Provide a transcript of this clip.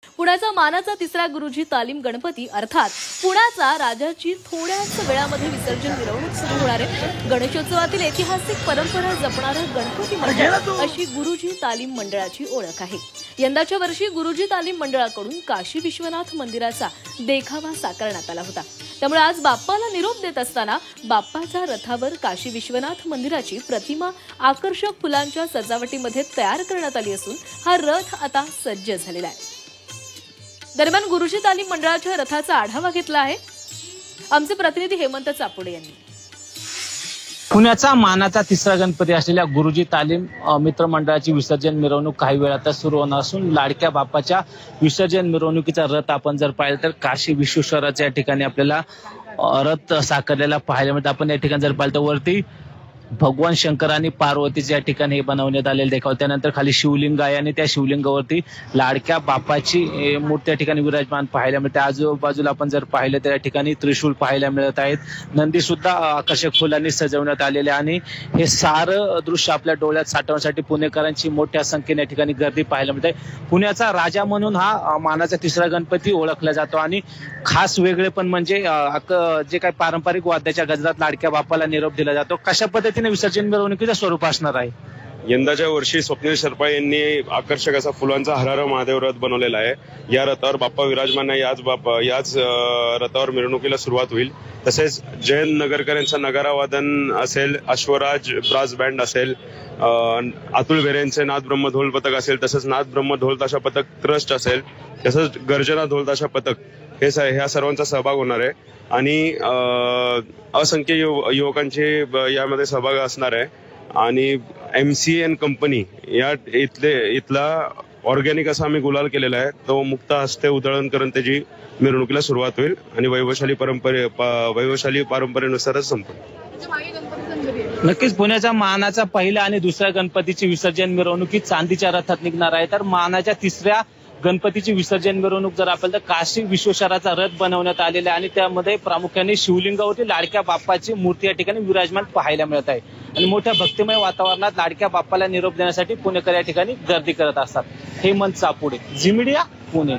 पुण्याचा मानाचा तिसरा गुरुजी तालीम गणपती अर्थात पुण्याचा राजाची थोड्याच वेळामध्ये विसर्जन मिरवणूक सुरू होणार आहे। गणेशोत्सवातील ऐतिहासिक परंपरा जपणारं गणपती मंडळ अशी गुरुजी तालीम मंडळाची ओळख आहे। यंदाच्या वर्षी गुरुजी तालीम मंडळाकडून काशी विश्वनाथ मंदिराचा देखावा साकारण्यात आला होता। त्यामुळे आज बाप्पाला निरोप देत असताना बाप्पाच्या रथावर काशी विश्वनाथ मंदिराची प्रतिमा आकर्षक फुलांच्या सजावटीमध्ये तयार करण्यात आली असून हा रथ आता सज्ज झालेला आहे। दरम्यान गुरुजी तालीम मंडळाच्या रथाचा आढावा घेतला आहे आमचे प्रतिनिधी हेमंत चापुडे यांनी। पुण्याचा मानाचा तिसरा गणपती असलेल्या गुरुजी तालीम मित्र मंडळाची विसर्जन मिरवणूक काही वेळातच सुरू होणार असून लाडक्या बाप्पाच्या विसर्जन मिरवणुकीचा रथ आपण जर पाहिलं तर काशी विश्वेश्वराच्या या ठिकाणी आपल्याला रथ साकारलेला पाहायला मिळतं। आपण या ठिकाणी जर पाहिलं तर वरती भगवान शंकर आणि पार्वतीच्या ठिकाणी हे बनवण्यात आलेले देखाव, त्यानंतर खाली शिवलिंग आहे आणि त्या शिवलिंगावरती लाडक्या बाप्पाची मूर्ती या ठिकाणी विराजमान पाहायला मिळते। आजूबाजूला आपण जर पाहिलं तर या ठिकाणी त्रिशूल पाहायला मिळत आहेत, नंदी सुद्धा आकर्षक फुलांनी सजवण्यात आलेले आणि हे सारं दृश्य आपल्या डोळ्यात साठवण्यासाठी पुणेकरांची मोठ्या संख्येने या ठिकाणी गर्दी पाहायला मिळते। पुण्याचा राजा म्हणून हा मानाचा तिसरा गणपती ओळखला जातो आणि खास वेगळे पण म्हणजे जे काही पारंपरिक वाद्याच्या गजरात लाडक्या बाप्पाला निरोप दिला जातो। कशा पद्धतीने विसर्जन मिरवणुकीचं स्वरूप असणार आहे? यंदाच्या वर्षी स्वप्नील शर्मा यांनी आकर्षक असा फुलांचा हरार महादेव रथ बनवलेला आहे। या रथावर बाप्पा विराजमान आहे। याच रथावर मिरवणुकीला सुरुवात होईल। तसेच जयंत नगरकर यांचा नगारा वादन असेल, अश्वराज ब्रास बँड असेल, अतुल बेरे यांचे नाद ब्रह्म ढोल पथक असेल, तसंच नाद ब्रह्म ढोल ताशा पथक ट्रस्ट असेल, तसंच गर्जना ढोल ताशा पथक ह्या सर्वांचा सहभाग होणार आहे आणि असंख्य युवकांचे यामध्ये सहभाग असणार आहे। आणि MCN कंपनी इथला ऑर्गॅनिक असा आम्ही गुलाल केलेला आहे, तो मुक्त हस्ते उधळण करून त्याची मिरवणुकीला सुरुवात होईल आणि वैभवशाली परंपरेनुसारच संपेल। नक्कीच पुण्याच्या मानाचा पहिला आणि दुसऱ्या गणपतीची विसर्जन मिरवणूक ही चांदीच्या रथात निघणार आहे, तर मानाच्या तिसऱ्या गणपतीची विसर्जन मिरवणूक जर आपण तर काशी विश्वेश्वराचा रथ बनवण्यात आलेला आहे आणि त्यामध्ये प्रामुख्याने शिवलिंगावरती लाडक्या बाप्पाची मूर्ती या ठिकाणी विराजमान पाहायला मिळत आहे आणि मोठ्या भक्तिमय वातावरणात लाडक्या बाप्पाला निरोप देण्यासाठी पुणेकर या ठिकाणी गर्दी करत असतात। हेमंत चापुडे, झी मीडिया, पुणे।